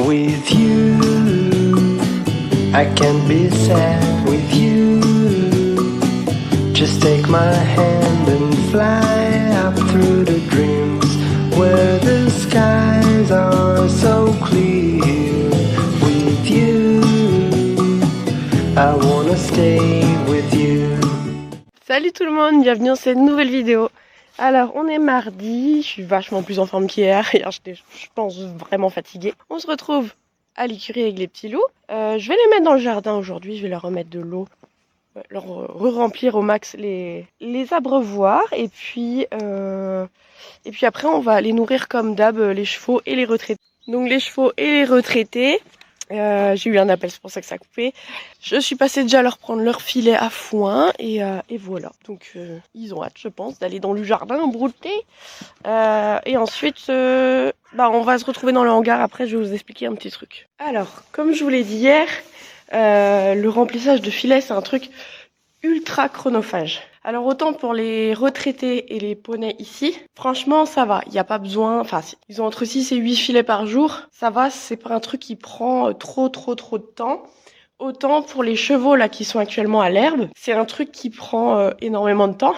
with you. I can't be sad with you. Just take my hand and fly up through the dreams where the skies are so clear. With you, I wanna stay with you. Salut tout le monde, bienvenue dans cette nouvelle vidéo. Alors on est mardi, je suis vachement plus en forme qu'hier. Hier j'étais, je pense, vraiment fatiguée. On se retrouve à l'écurie avec les petits loups. Je vais les mettre dans le jardin aujourd'hui, je vais leur remettre de l'eau, leur re-remplir au max les abreuvoirs. Et puis après on va les nourrir comme d'hab, les chevaux et les retraités. Donc les chevaux et les retraités. J'ai eu un appel, c'est pour ça que ça a coupé. Je suis passée déjà à leur prendre leur filet à foin et voilà. Donc ils ont hâte, je pense, d'aller dans le jardin brouter. Et ensuite, on va se retrouver dans le hangar. Après, je vais vous expliquer un petit truc. Alors, comme je vous l'ai dit hier, le remplissage de filets, c'est un truc ultra chronophage. Alors autant pour les retraités et les poneys ici, franchement ça va, il n'y a pas besoin, enfin ils ont entre 6 et 8 filets par jour, ça va, c'est pas un truc qui prend trop de temps. Autant pour les chevaux là qui sont actuellement à l'herbe, c'est un truc qui prend énormément de temps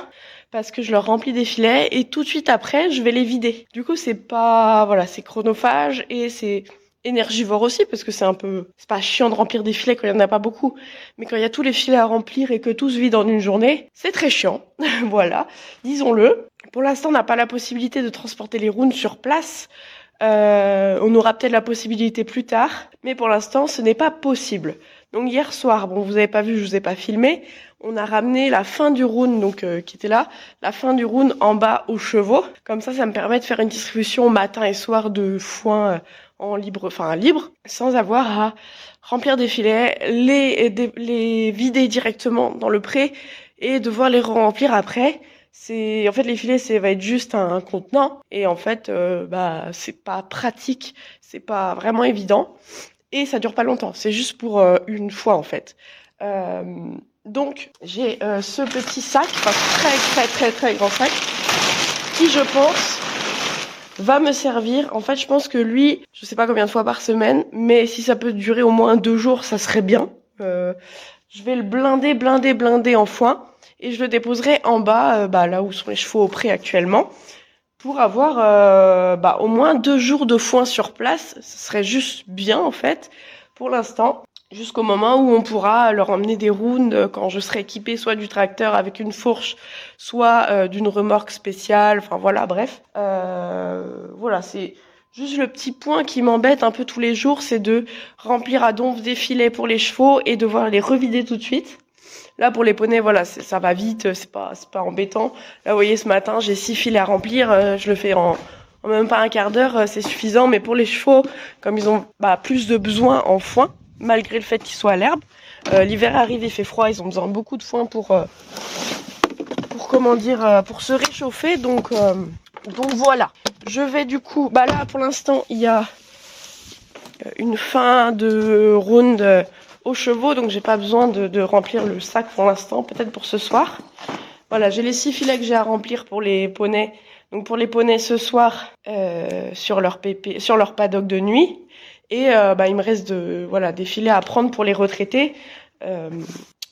parce que je leur remplis des filets et tout de suite après je vais les vider. Du coup c'est pas, voilà, c'est chronophage et c'est énergivore aussi parce que c'est pas chiant de remplir des filets quand il n'y en a pas beaucoup, mais quand il y a tous les filets à remplir et que tout se vide en une journée, c'est très chiant. Voilà, disons-le. Pour l'instant, on n'a pas la possibilité de transporter les rounes sur place. On aura peut-être la possibilité plus tard, mais pour l'instant, ce n'est pas possible. Donc hier soir, bon, vous avez pas vu, je vous ai pas filmé, on a ramené la fin du roune, donc qui était là, la fin du roune en bas aux chevaux. Comme ça me permet de faire une distribution matin et soir de foin libre, sans avoir à remplir des filets, les vider directement dans le pré et devoir les remplir après. En fait les filets va être juste un contenant et en fait c'est pas pratique, c'est pas vraiment évident et ça dure pas longtemps. C'est juste pour une fois en fait. Donc j'ai ce petit sac, très grand sac qui je pense va me servir. En fait, je pense que lui, je sais pas combien de fois par semaine, mais si ça peut durer au moins 2 jours, ça serait bien. Je vais le blinder en foin et je le déposerai en bas, là où sont les chevaux au pré actuellement, pour avoir au moins 2 jours de foin sur place. Ce serait juste bien en fait, pour l'instant. Jusqu'au moment où on pourra leur emmener des rounes quand je serai équipée soit du tracteur avec une fourche, soit d'une remorque spéciale, enfin voilà, bref. Voilà, c'est juste le petit point qui m'embête un peu tous les jours, c'est de remplir à donf des filets pour les chevaux et devoir les revider tout de suite. Là pour les poneys, voilà, ça va vite, c'est pas embêtant. Là vous voyez ce matin j'ai 6 filets à remplir, je le fais en même pas un quart d'heure, c'est suffisant. Mais pour les chevaux, comme ils ont plus de besoin en foin, malgré le fait qu'ils soient à l'herbe. L'hiver arrive, il fait froid, ils ont besoin de beaucoup de foin pour se réchauffer. Donc voilà. Je vais du coup, là pour l'instant il y a une fin de round aux chevaux, donc j'ai pas besoin de remplir le sac pour l'instant, peut-être pour ce soir. Voilà, j'ai les 6 filets que j'ai à remplir pour les poneys. Donc pour les poneys ce soir sur leur paddock de nuit. Et il me reste des filets à prendre pour les retraités.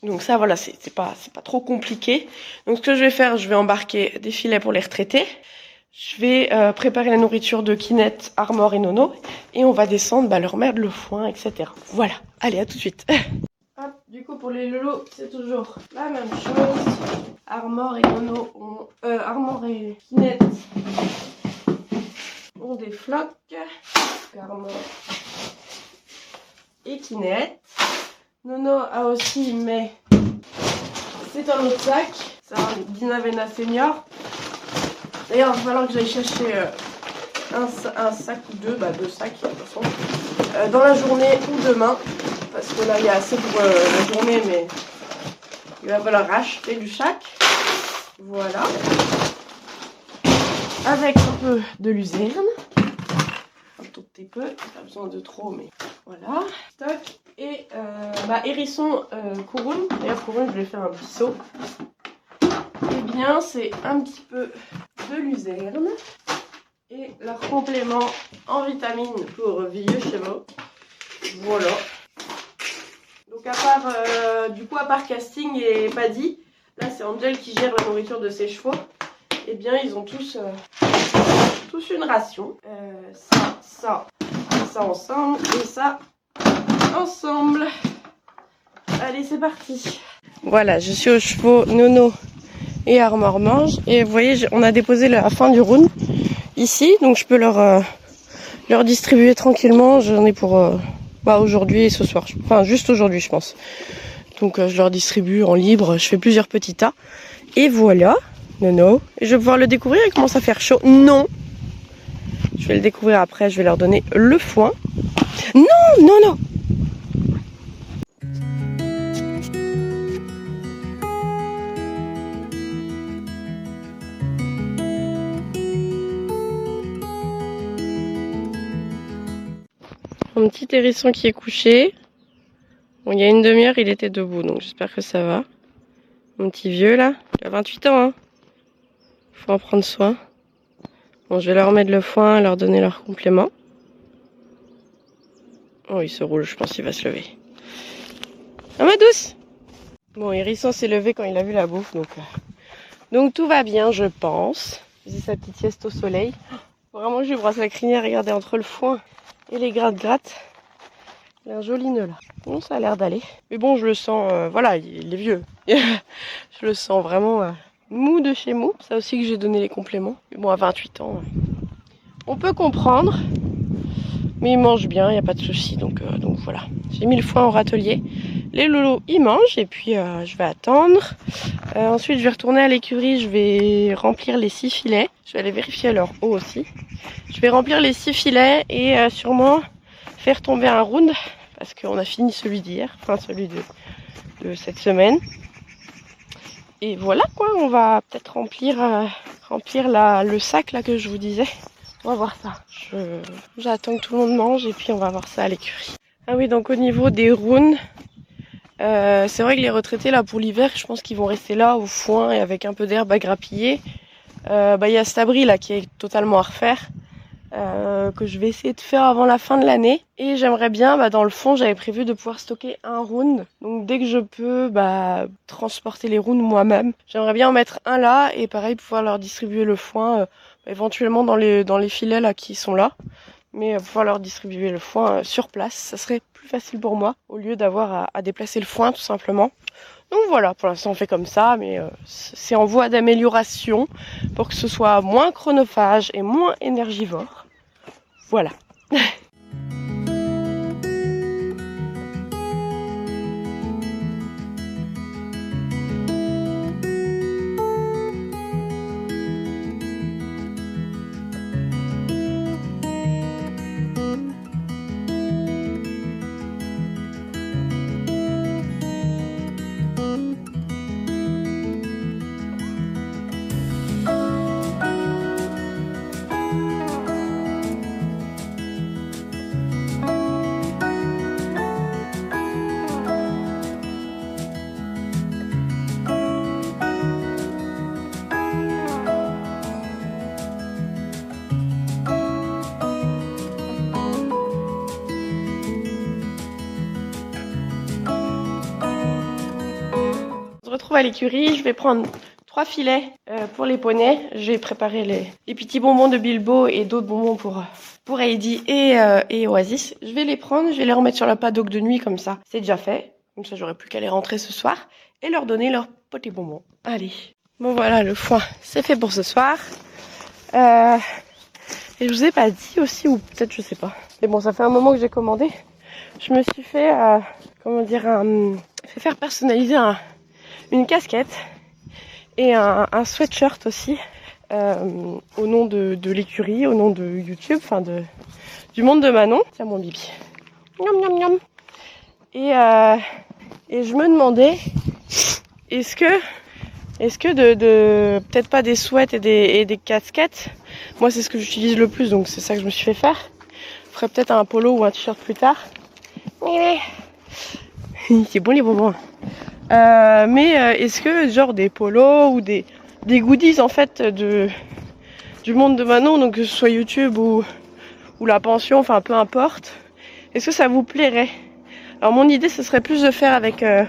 Donc ça, voilà, c'est pas trop compliqué. Donc ce que je vais faire, je vais embarquer des filets pour les retraités. Je vais préparer la nourriture de Kinette, Armor et Nono. Et on va descendre leur mettre le foin, etc. Voilà, allez, à tout de suite. Hop, du coup, pour les lolos, c'est toujours la même chose. Armor et Nono Armor et Kinette ont des flocs. Armor et Kinette. Nono a aussi, mais c'est un autre sac. C'est un Dinavena Senior. D'ailleurs, il va falloir que j'aille chercher un sac ou deux, 2 sacs de toute façon, dans la journée ou demain. Parce que là, il y a assez pour la journée, mais il va falloir racheter du sac. Voilà. Avec un peu de luzerne. Un tout petit peu, pas besoin de trop, mais voilà. Stock. Et hérisson couronne. D'ailleurs, couronne, je vais faire un bisseau. Eh bien, c'est un petit peu de luzerne. Et leur complément en vitamines pour vieux chevaux. Voilà. Donc à part, à part Casting et Paddy, là c'est Angel qui gère la nourriture de ses chevaux. Eh bien ils ont tous une ration. Ça ensemble et ça ensemble. Allez, c'est parti. Voilà, je suis aux chevaux Nono et Armor Mange. Et vous voyez, on a déposé la fin du round ici. Donc je peux leur distribuer tranquillement. J'en ai pour aujourd'hui et ce soir. Enfin, juste aujourd'hui, je pense. Donc je leur distribue en libre. Je fais plusieurs petits tas. Et voilà, Nono. Et je vais pouvoir le découvrir. Il commence à faire chaud. Non! Je vais le découvrir après. Je vais leur donner le foin. Non, non, non! Mon petit hérisson qui est couché. Bon, il y a une demi-heure, il était debout, donc j'espère que ça va. Mon petit vieux là, il a 28 ans, hein. Faut en prendre soin. Bon, je vais leur mettre le foin, leur donner leur complément. Oh, il se roule, je pense qu'il va se lever. Ah, ma douce! Bon, hérisson s'est levé quand il a vu la bouffe, donc tout va bien, je pense. Il faisait sa petite sieste au soleil. Vraiment, je lui brosse la crinière, regardez, entre le foin et les gratte-gratte. Il a un joli nœud là. Bon, ça a l'air d'aller. Mais bon, je le sens, voilà, il est vieux. Je le sens vraiment mou de chez mou. C'est aussi que j'ai donné les compléments. Mais bon, à 28 ans, on peut comprendre. Mais il mange bien, il n'y a pas de souci. Donc voilà. J'ai mis le foin au râtelier. Les lolos, ils mangent. Et puis, je vais attendre. Ensuite, je vais retourner à l'écurie. Je vais remplir les 6 filets. Je vais aller vérifier leur eau aussi. Je vais remplir les 6 filets et sûrement faire tomber un round. Parce qu'on a fini celui d'hier. Enfin, celui de cette semaine. Et voilà quoi. On va peut-être remplir le sac là que je vous disais. On va voir ça. J'attends que tout le monde mange et puis on va voir ça à l'écurie. Ah oui, donc au niveau des rounds, c'est vrai que les retraités là pour l'hiver, je pense qu'ils vont rester là au foin et avec un peu d'herbe à grappiller. Y a cet abri là qui est totalement à refaire, que je vais essayer de faire avant la fin de l'année. Et j'aimerais bien, dans le fond, j'avais prévu de pouvoir stocker un round. Donc dès que je peux, transporter les rounds moi-même. J'aimerais bien en mettre un là et pareil pouvoir leur distribuer le foin. Éventuellement dans les filets là qui sont là, mais pouvoir leur distribuer le foin sur place, ça serait plus facile pour moi au lieu d'avoir à déplacer le foin tout simplement. Donc voilà, pour l'instant on fait comme ça, mais c'est en voie d'amélioration pour que ce soit moins chronophage et moins énergivore. Voilà. On se retrouve à l'écurie, je vais prendre 3 filets pour les poneys. Je vais préparer les petits bonbons de Bilbo et d'autres bonbons pour Heidi et Oasis. Je vais les prendre, je vais les remettre sur la paddock de nuit comme ça. C'est déjà fait. Comme ça, j'aurai plus qu'à les rentrer ce soir et leur donner leurs petits bonbons. Allez. Bon voilà, le foin, c'est fait pour ce soir. Et je vous ai pas dit aussi, ou peut-être je sais pas. Mais bon, ça fait un moment que j'ai commandé. Je me suis fait, fait faire personnaliser une casquette et un sweatshirt aussi au nom de l'écurie, au nom de YouTube, enfin du monde de Manon. Tiens mon bibi. Miam miam miam. Et je me demandais, est-ce que de peut-être pas des sweats et des casquettes, moi c'est ce que j'utilise le plus, donc c'est ça que je me suis fait faire. Je ferais peut-être un polo ou un t-shirt plus tard. C'est bon les bonbons. Mais est-ce que genre des polos ou des goodies en fait du monde de Manon, donc que ce soit YouTube ou la pension, enfin peu importe, Est-ce que ça vous plairait? Alors mon idée ce serait plus de faire avec la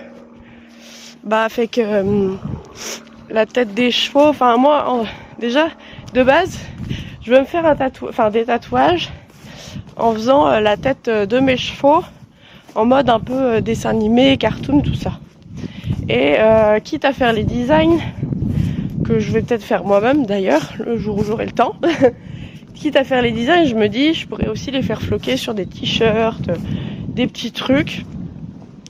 tête des chevaux. Enfin moi déjà de base je veux me faire des tatouages en faisant la tête de mes chevaux en mode un peu dessin animé, cartoon, tout ça. Et quitte à faire les designs que je vais peut-être faire moi-même d'ailleurs le jour où j'aurai le temps. Quitte à faire les designs, je me dis je pourrais aussi les faire floquer sur des t-shirts, des petits trucs.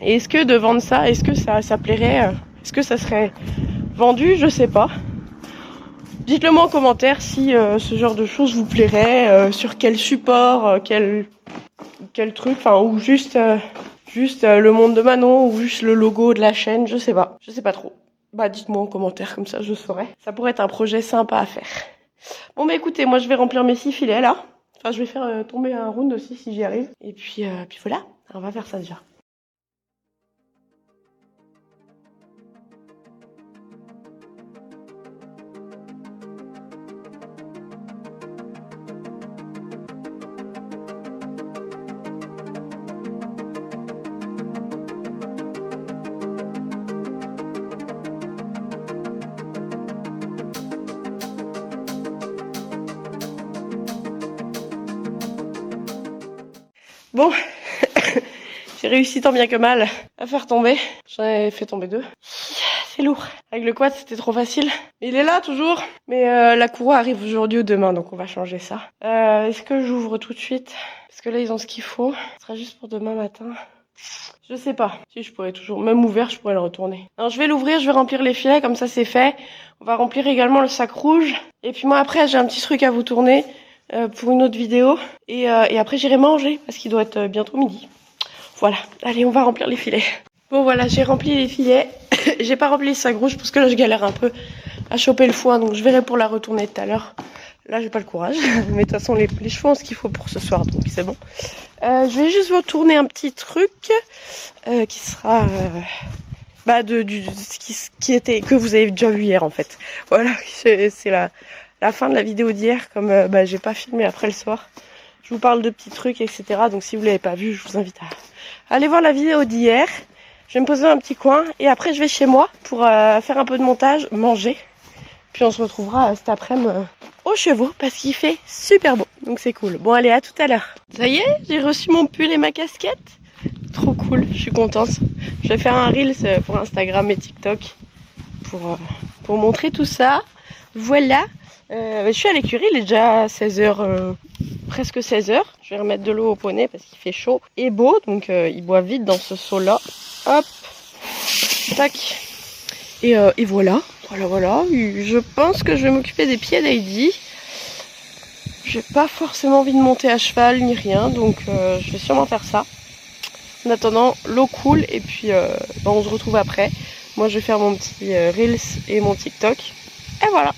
Et est-ce que de vendre ça, est-ce que ça plairait, est-ce que ça serait vendu? Je sais pas. Dites-le moi en commentaire si ce genre de choses vous plairait, sur quel support, quel truc, enfin ou juste le monde de Manon ou juste le logo de la chaîne, je sais pas trop. Bah dites-moi en commentaire comme ça je saurai. Ça pourrait être un projet sympa à faire. Bon bah écoutez, moi je vais remplir mes 6 filets là. Enfin je vais faire tomber un round aussi si j'y arrive. Et puis voilà, on va faire ça déjà. Bon, j'ai réussi tant bien que mal à faire tomber. J'en ai fait tomber 2. C'est lourd. Avec le quad, c'était trop facile. Il est là toujours. Mais la courroie arrive aujourd'hui ou demain, donc on va changer ça. Est-ce que j'ouvre tout de suite? Parce que là, ils ont ce qu'il faut. Ce sera juste pour demain matin. Je sais pas. Si, je pourrais toujours, même ouvert, je pourrais le retourner. Alors, je vais l'ouvrir, je vais remplir les filets, comme ça c'est fait. On va remplir également le sac rouge. Et puis moi, après, j'ai un petit truc à vous tourner. Pour une autre vidéo et après j'irai manger parce qu'il doit être bientôt midi. Voilà, allez on va remplir les filets. Bon voilà, j'ai rempli les filets. J'ai pas rempli le sac rouge parce que là je galère un peu à choper le foin, donc je verrai pour la retourner tout à l'heure. Là j'ai pas le courage, mais de toute façon les chevaux ont ce qu'il faut pour ce soir, donc c'est bon. Je vais juste vous tourner un petit truc qui sera que vous avez déjà vu hier en fait. Voilà, c'est la fin de la vidéo d'hier, comme j'ai pas filmé après le soir. Je vous parle de petits trucs, etc. Donc si vous l'avez pas vu, je vous invite à aller voir la vidéo d'hier. Je vais me poser dans un petit coin et après je vais chez moi pour faire un peu de montage, manger. Puis on se retrouvera cet après-midi aux chevaux parce qu'il fait super beau. Donc c'est cool. Bon allez, à tout à l'heure. Ça y est, j'ai reçu mon pull et ma casquette. Trop cool, je suis contente. Je vais faire un Reels pour Instagram et TikTok pour montrer tout ça. Voilà. Je suis à l'écurie, il est déjà 16h, presque 16h. Je vais remettre de l'eau au poney parce qu'il fait chaud et beau. Donc il boit vite dans ce seau-là. Hop. Tac. Et voilà. Voilà. Je pense que je vais m'occuper des pieds d'Heidi. J'ai pas forcément envie de monter à cheval ni rien. Donc je vais sûrement faire ça. En attendant, l'eau coule et puis on se retrouve après. Moi je vais faire mon petit Reels et mon TikTok. Et voilà.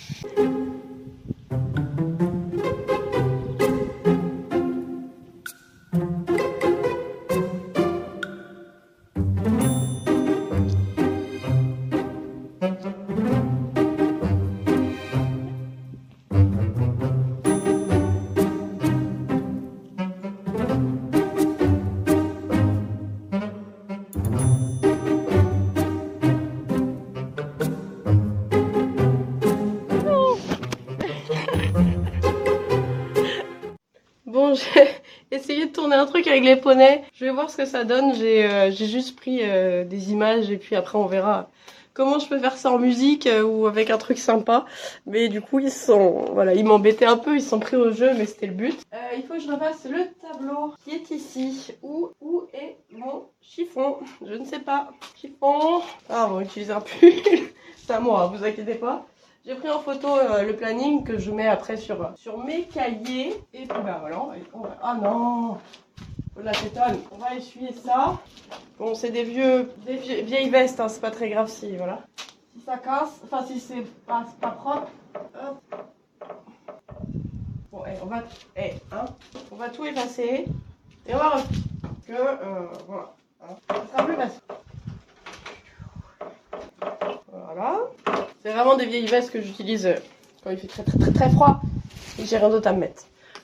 Bon, j'ai essayé de tourner un truc avec les poneys. Je vais voir ce que ça donne. J'ai juste pris des images et puis après on verra comment je peux faire ça en musique ou avec un truc sympa. Mais du coup, ils m'embêtaient un peu. Ils se sont pris au jeu, mais c'était le but. Il faut que je repasse le tableau qui est ici. Où est mon chiffon? Je ne sais pas. Chiffon. Ah, on va utiliser un pull. C'est à moi, vous inquiétez pas. J'ai pris en photo le planning que je mets après sur mes cahiers. Et puis bah voilà, ah non, la tétane, on va essuyer ça. Bon, c'est des vieilles vestes, hein, c'est pas très grave si, voilà. Si ça casse, enfin si c'est pas propre, hop. Bon, on va tout effacer. Et on va voilà, hein, ça sera plus facile. Voilà. C'est vraiment des vieilles vestes que j'utilise quand il fait très froid et j'ai rien d'autre à me mettre.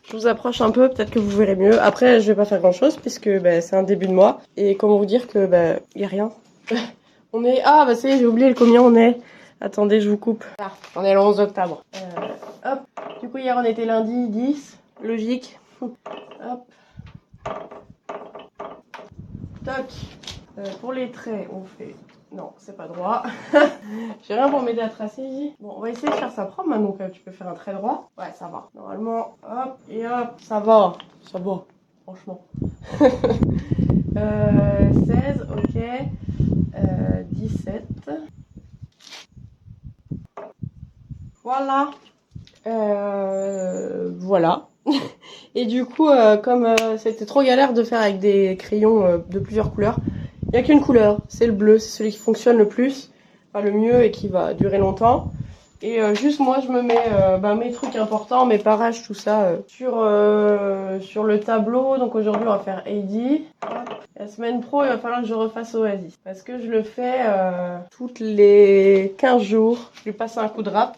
Je vous approche un peu, peut-être que vous verrez mieux. Après, je vais pas faire grand chose puisque c'est un début de mois. Et comment vous dire que y a rien. On est... Ah bah ça y est, j'ai oublié combien on est. Attendez, je vous coupe. Ah, on est le 11 octobre. Hop. Du coup, hier on était lundi 10. Logique. Hop. Toc. Pour les traits, on fait... Non, c'est pas droit. J'ai rien pour m'aider à tracer. Bon, on va essayer de faire ça propre maintenant. Donc, tu peux faire un trait droit. Ouais, ça va. Normalement, hop et hop. Ça va. Ça va. Franchement. 16, ok. 17. Voilà. Voilà. Et du coup, comme c'était trop galère de faire avec des crayons de plusieurs couleurs, il n'y a qu'une couleur, c'est le bleu, c'est celui qui fonctionne le plus, enfin le mieux et qui va durer longtemps. Et juste moi je me mets mes trucs importants, mes parages, tout ça sur le tableau. Donc aujourd'hui on va faire Heidi. La semaine pro il va falloir que je refasse Oasis. Parce que je le fais toutes les 15 jours, je lui passe un coup de râpe.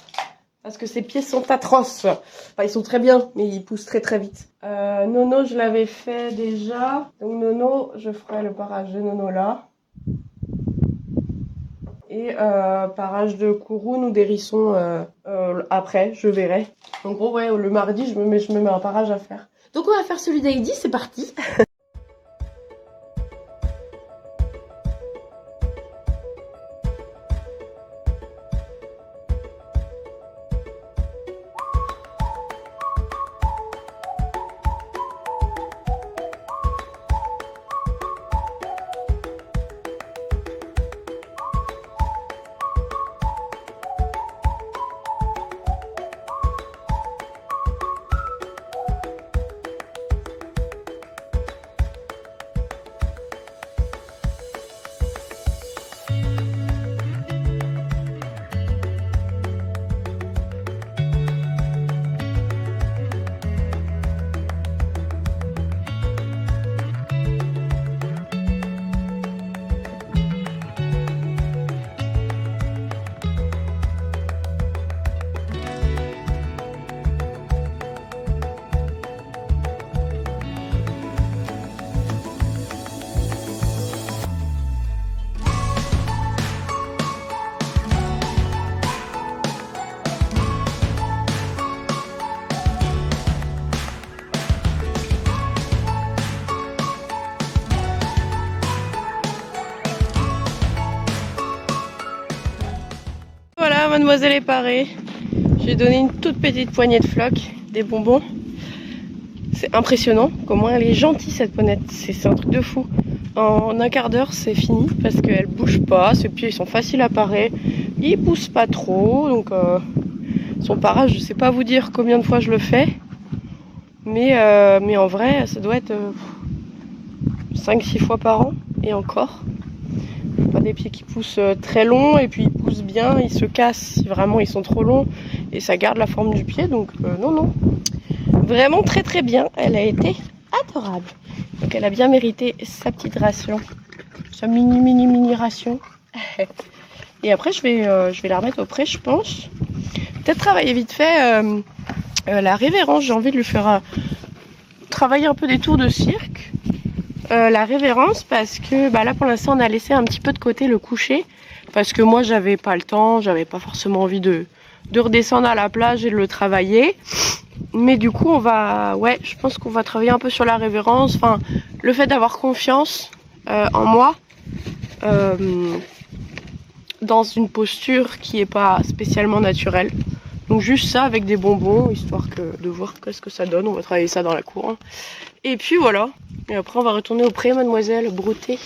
Parce que ses pieds sont atroces. Enfin, ils sont très bien, mais ils poussent très très vite. Nono, je l'avais fait déjà. Donc Nono, je ferai le parage de Nono là. Et parage de Kouroun ou d'hérisson après, je verrai. En gros, ouais, le mardi, je me mets un parage à faire. Donc on va faire celui d'Heidi, c'est parti. Voilà, mademoiselle est parée. J'ai donné une toute petite poignée de flocs, des bonbons. C'est impressionnant comment elle est gentille cette ponette, c'est un truc de fou. En un quart d'heure c'est fini parce qu'elle bouge pas, ses pieds sont faciles à parer, ils poussent pas trop, donc son parage je sais pas vous dire combien de fois je le fais, mais en vrai ça doit être 5-6 fois par an et encore. Pas des pieds qui poussent très longs et puis ils poussent bien, ils se cassent si vraiment ils sont trop longs et ça garde la forme du pied, donc non. Vraiment très très bien, elle a été adorable. Donc elle a bien mérité sa petite ration, sa mini ration. Et après je vais la remettre au pré je pense. Peut-être travailler vite fait la révérence, j'ai envie de lui faire travailler un peu des tours de cirque. La révérence parce que là pour l'instant on a laissé un petit peu de côté le coucher. Parce que moi j'avais pas le temps, j'avais pas forcément envie de redescendre à la plage et de le travailler. Mais du coup je pense qu'on va travailler un peu sur la révérence, enfin le fait d'avoir confiance en moi dans une posture qui est pas spécialement naturelle. Donc juste ça avec des bonbons, histoire de voir qu'est-ce que ça donne, on va travailler ça dans la cour. Et puis voilà, et après on va retourner au pré mademoiselle, brouter.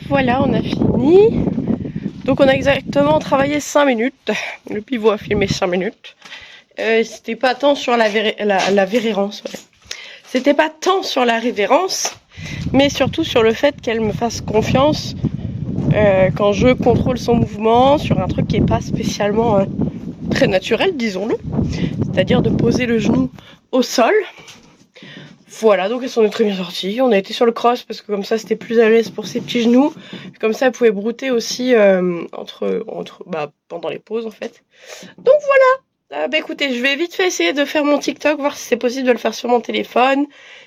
voilà, on a fini. Donc on a exactement travaillé 5 minutes. Le pivot a filmé 5 minutes. C'était pas tant sur la révérence. Ouais. C'était pas tant sur la révérence, mais surtout sur le fait qu'elle me fasse confiance quand je contrôle son mouvement sur un truc qui est pas spécialement très naturel, disons-le. C'est-à-dire de poser le genou au sol. Voilà, donc elles sont très bien sorties. On a été sur le cross parce que comme ça c'était plus à l'aise pour ses petits genoux. Comme ça elle pouvait brouter aussi pendant les pauses en fait. Donc voilà. Écoutez, je vais vite fait essayer de faire mon TikTok, voir si c'est possible de le faire sur mon téléphone.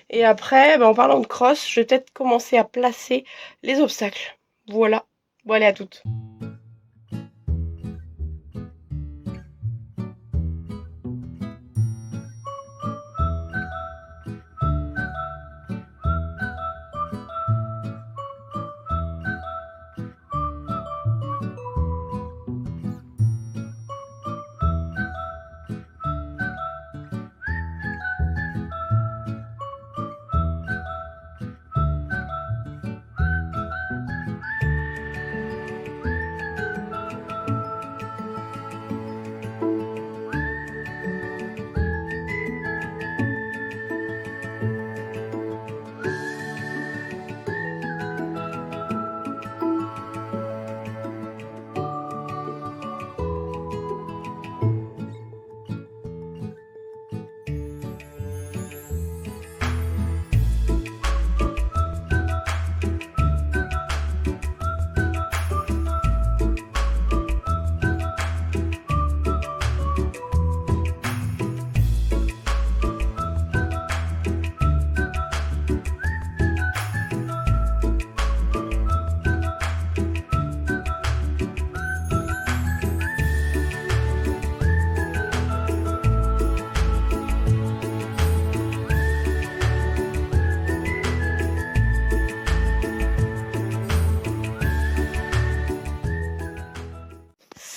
Et après, en parlant de cross, je vais peut-être commencer à placer les obstacles. Voilà. Bon allez, à toutes.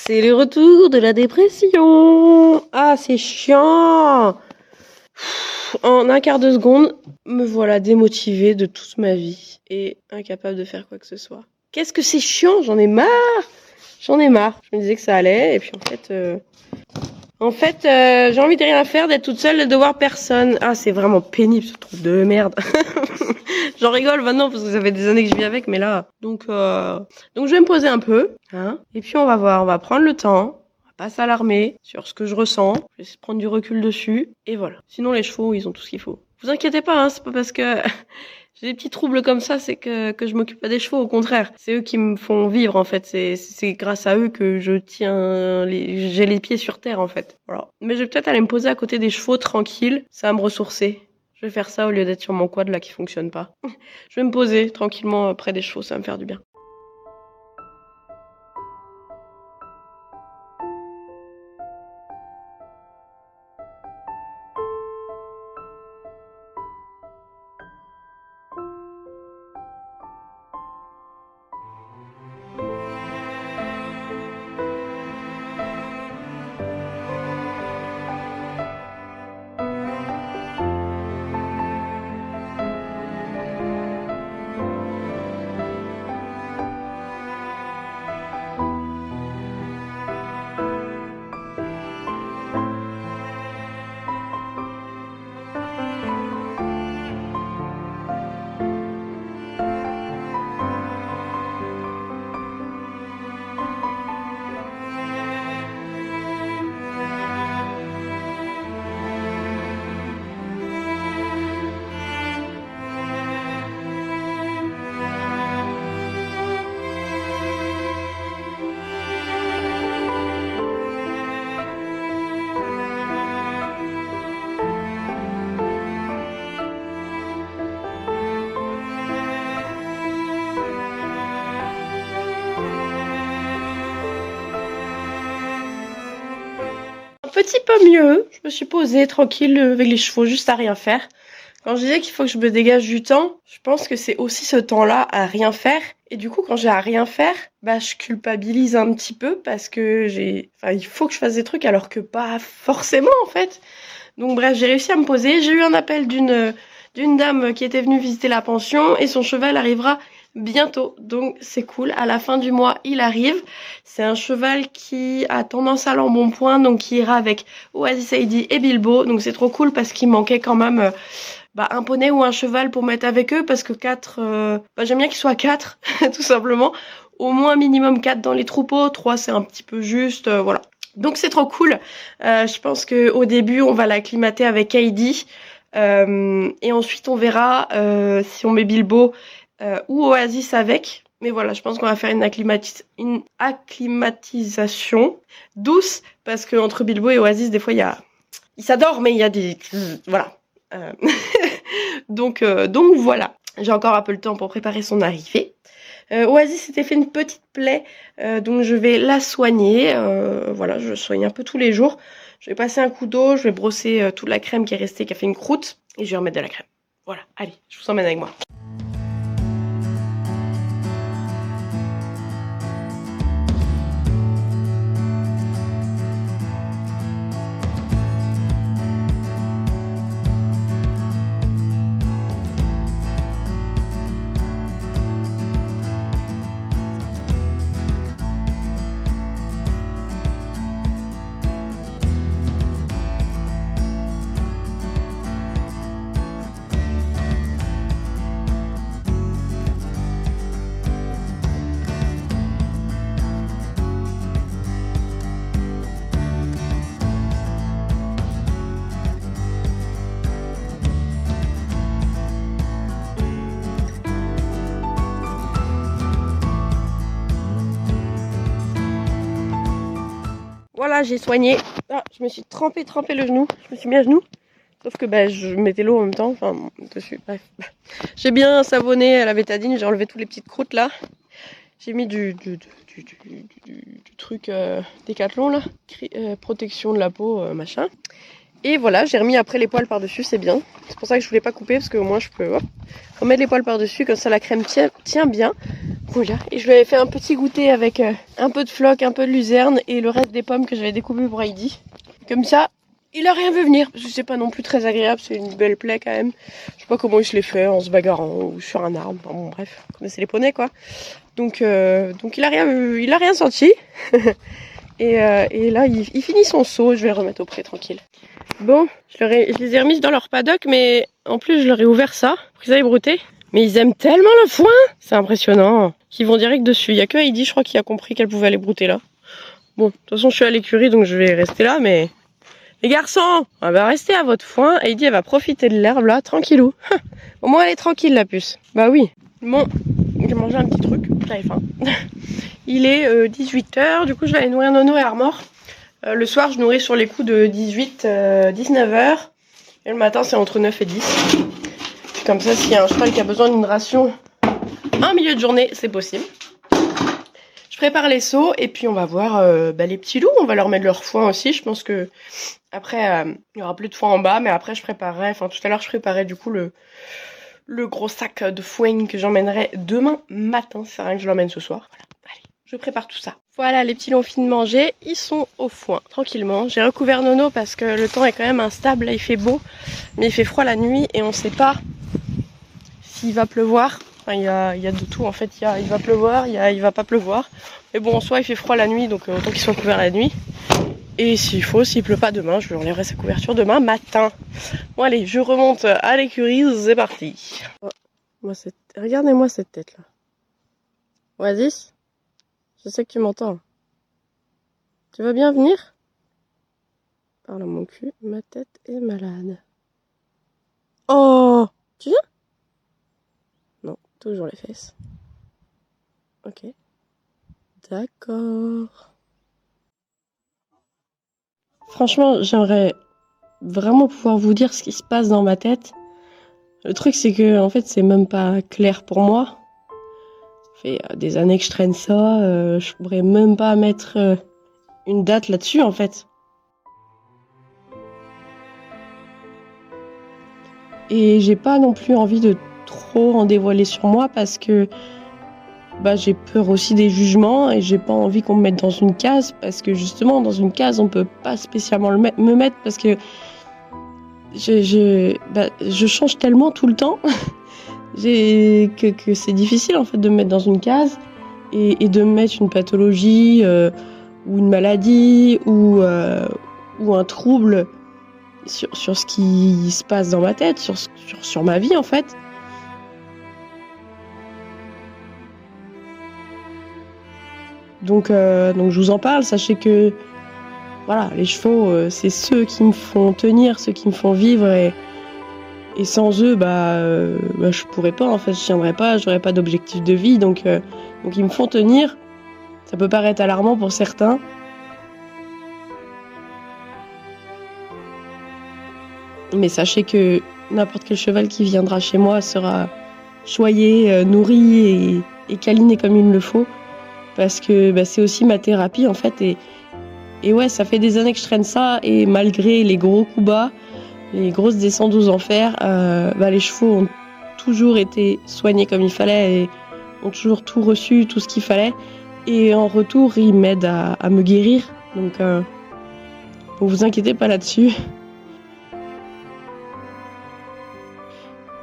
C'est le retour de la dépression. Ah, c'est chiant. En un quart de seconde, me voilà démotivée de toute ma vie et incapable de faire quoi que ce soit. Qu'est-ce que c'est chiant, j'en ai marre. J'en ai marre. Je me disais que ça allait et puis en fait, j'ai envie de rien faire, d'être toute seule, de voir personne. Ah, c'est vraiment pénible ce truc de merde. J'en rigole maintenant parce que ça fait des années que je vis avec, mais là, donc je vais me poser un peu, hein. Et puis on va voir, on va prendre le temps, on va pas s'alarmer sur ce que je ressens. Je vais essayer de prendre du recul dessus, et voilà. Sinon les chevaux, ils ont tout ce qu'il faut. Vous inquiétez pas, hein, c'est pas parce que j'ai des petits troubles comme ça, c'est que je m'occupe pas des chevaux, au contraire. C'est eux qui me font vivre, en fait. C'est grâce à eux que je tiens j'ai les pieds sur terre, en fait. Voilà. Mais je vais peut-être aller me poser à côté des chevaux tranquille. Ça va me ressourcer. Je vais faire ça au lieu d'être sur mon quad là qui fonctionne pas. Je vais me poser tranquillement près des chevaux, ça va me faire du bien. Petit peu mieux, je me suis posée tranquille avec les chevaux, juste à rien faire. Quand je disais qu'il faut que je me dégage du temps, je pense que c'est aussi ce temps-là à rien faire. Et du coup, quand j'ai à rien faire, je culpabilise un petit peu parce que il faut que je fasse des trucs alors que pas forcément en fait. Donc bref, j'ai réussi à me poser. J'ai eu un appel d'une dame qui était venue visiter la pension et son cheval arrivera bientôt, donc c'est cool. À la fin du mois, il arrive. C'est un cheval qui a tendance à l'embonpoint, donc qui ira avec Oasis, Heidi et Bilbo. Donc c'est trop cool parce qu'il manquait quand même un poney ou un cheval pour mettre avec eux, parce que 4, j'aime bien qu'ils soient 4, tout simplement. Au moins minimum 4 dans les troupeaux, 3 c'est un petit peu juste, voilà. Donc c'est trop cool. Je pense qu'au début on va l'acclimater avec Heidi. Et ensuite on verra si on met Bilbo ou Oasis avec. Mais voilà, je pense qu'on va faire une acclimatisation douce, parce que entre Bilbo et Oasis, des fois il s'adore, mais il y a des... Voilà. Donc voilà. J'ai encore un peu le temps pour préparer son arrivée. Oasis s'était fait une petite plaie, donc je vais la soigner. Voilà, je soigne un peu tous les jours. Je vais passer un coup d'eau, je vais brosser toute la crème qui est restée, qui a fait une croûte, et je vais remettre de la crème. Voilà, allez, je vous emmène avec moi. Voilà, j'ai soigné. Ah, je me suis trempé le genou. Je me suis mis à genoux. Sauf que je mettais l'eau en même temps. Enfin, dessus. Bref. J'ai bien savonné à la bétadine. J'ai enlevé toutes les petites croûtes là. J'ai mis du truc Décathlon là. Protection de la peau, machin. Et voilà, j'ai remis après les poils par-dessus. C'est bien. C'est pour ça que je voulais pas couper, parce qu'au moins je peux remettre les poils par-dessus. Comme ça la crème tient bien. Voilà, et je lui avais fait un petit goûter avec un peu de floc, un peu de luzerne et le reste des pommes que j'avais découpées pour Heidi. Comme ça, il a rien vu venir, parce que c'est pas non plus très agréable, c'est une belle plaie quand même. Je sais pas comment il se l'est fait, en se bagarrant ou sur un arbre, enfin bon bref, vous connaissez les poneys quoi. Donc il a rien senti. et là il finit son saut, je vais le remettre au pré tranquille. Bon, je les ai remis dans leur paddock, mais en plus je leur ai ouvert ça, pour qu'ils aillent brouter. Mais ils aiment tellement le foin, c'est impressionnant, qu'ils vont direct dessus. Il y a que Heidi, je crois, qui a compris qu'elle pouvait aller brouter là. Bon, de toute façon, je suis à l'écurie, donc je vais rester là, mais... Les garçons, on va rester à votre foin. Heidi, elle va profiter de l'herbe là, tranquillou. Au moins, elle est tranquille, la puce. Bah oui. Bon, j'ai mangé un petit truc, j'avais faim. Il est 18h, du coup, je vais aller nourrir Nono et Armor. Le soir, je nourris sur les coups de 18-19h. Et le matin, c'est entre 9 et 10. Comme ça, s'il y a un cheval qui a besoin d'une ration en milieu de journée, c'est possible. Je prépare les seaux et puis on va voir les petits loups. On va leur mettre leur foin aussi. Je pense que après, il n'y aura plus de foin en bas. Mais après, je préparerai, enfin tout à l'heure, je préparais du coup le gros sac de foin que j'emmènerai demain matin. C'est rien que je l'emmène ce soir. Voilà, allez, je prépare tout ça. Voilà, les petits loups ont fini de manger. Ils sont au foin, tranquillement. J'ai recouvert Nono parce que le temps est quand même instable. Là, il fait beau, mais il fait froid la nuit et on ne sait pas s'il va pleuvoir. Enfin, il y a de tout en fait, il va pleuvoir, il va pas pleuvoir. Mais bon, en soi il fait froid la nuit, donc autant qu'il soit couvert la nuit. Et s'il pleut pas demain, je lui enlèverai sa couverture demain matin. Bon allez, je remonte à l'écurie, c'est parti. Oh, regardez-moi cette tête là. Oasis, je sais que tu m'entends. Tu vas bien venir? Parle à mon cul, ma tête est malade. Oh, tu viens? Non, toujours les fesses. Ok. D'accord. Franchement, j'aimerais vraiment pouvoir vous dire ce qui se passe dans ma tête. Le truc, c'est que, en fait, c'est même pas clair pour moi. Ça fait des années que je traîne ça. Je pourrais même pas mettre une date là-dessus, en fait. Et j'ai pas non plus envie de trop en dévoiler sur moi parce que j'ai peur aussi des jugements et j'ai pas envie qu'on me mette dans une case parce que justement dans une case on peut pas spécialement me mettre parce que je change tellement tout le temps que c'est difficile en fait de me mettre dans une case et de me mettre une pathologie ou une maladie ou un trouble sur ce qui se passe dans ma tête, sur ma vie en fait. Donc je vous en parle, sachez que voilà, les chevaux, c'est ceux qui me font tenir, ceux qui me font vivre et sans eux, je pourrais pas en fait, je tiendrais pas, j'aurais pas d'objectif de vie, donc ils me font tenir. Ça peut paraître alarmant pour certains. Mais sachez que n'importe quel cheval qui viendra chez moi sera choyé, nourri et câliné comme il me le faut. Parce que c'est aussi ma thérapie en fait. Et ouais, ça fait des années que je traîne ça. Et malgré les gros coups bas, les grosses descentes aux enfers, les chevaux ont toujours été soignés comme il fallait et ont toujours tout reçu, tout ce qu'il fallait. Et en retour, ils m'aident à me guérir. Donc vous inquiétez pas là-dessus.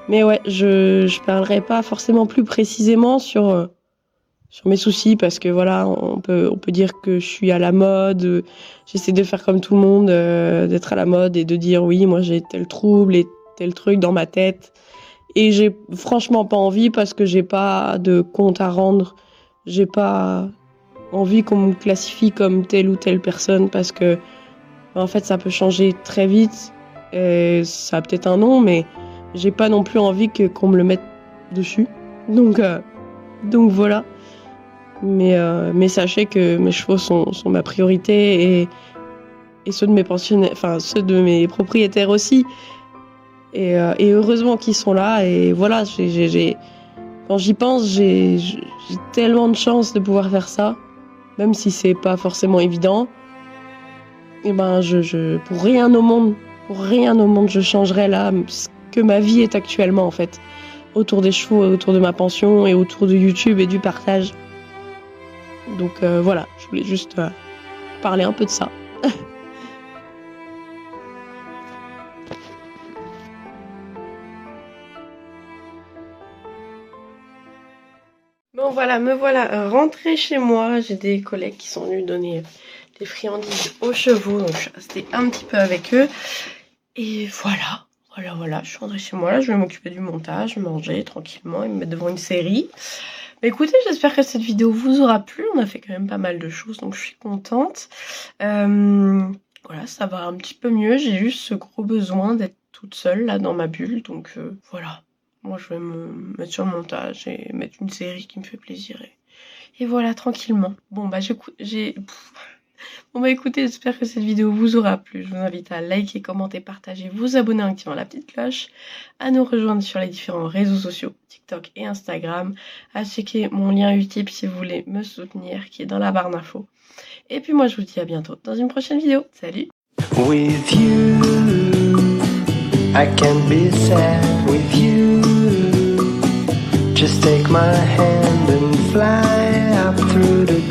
Mais ouais, je parlerai pas forcément plus précisément sur mes soucis parce que voilà, on peut dire que je suis à la mode, j'essaie de faire comme tout le monde, d'être à la mode et de dire oui, moi j'ai tel trouble et tel truc dans ma tête et j'ai franchement pas envie parce que j'ai pas de compte à rendre, j'ai pas envie qu'on me classifie comme telle ou telle personne parce que en fait ça peut changer très vite et ça a peut-être un nom mais j'ai pas non plus envie qu'on me le mette dessus. Donc voilà. Mais sachez que mes chevaux sont ma priorité et ceux de mes pensionnaires, enfin ceux de mes propriétaires aussi. Et heureusement qu'ils sont là. Et voilà, quand j'y pense, j'ai tellement de chance de pouvoir faire ça, même si c'est pas forcément évident. Et pour rien au monde, je changerais là ce que ma vie est actuellement en fait, autour des chevaux, autour de ma pension et autour de YouTube et du partage. Donc voilà, je voulais juste parler un peu de ça. Bon voilà, me voilà rentrée chez moi. J'ai des collègues qui sont venus donner des friandises aux chevaux, donc je suis restée un petit peu avec eux. Et voilà, je suis rentrée chez moi. Là, je vais m'occuper du montage, manger tranquillement et me mettre devant une série. Bah écoutez, j'espère que cette vidéo vous aura plu. On a fait quand même pas mal de choses, donc je suis contente. Voilà, ça va un petit peu mieux. J'ai juste ce gros besoin d'être toute seule là dans ma bulle, donc voilà. Moi, je vais me mettre sur le montage et mettre une série qui me fait plaisir. Et voilà, tranquillement. Bon, écoutez, j'espère que cette vidéo vous aura plu. Je vous invite à liker, commenter, partager, vous abonner en activant la petite cloche, à nous rejoindre sur les différents réseaux sociaux, TikTok et Instagram, à checker mon lien Utip si vous voulez me soutenir, qui est dans la barre d'infos. Et puis moi, je vous dis à bientôt dans une prochaine vidéo. Salut! With you, I can be sad with you. Just take my hand and fly up through the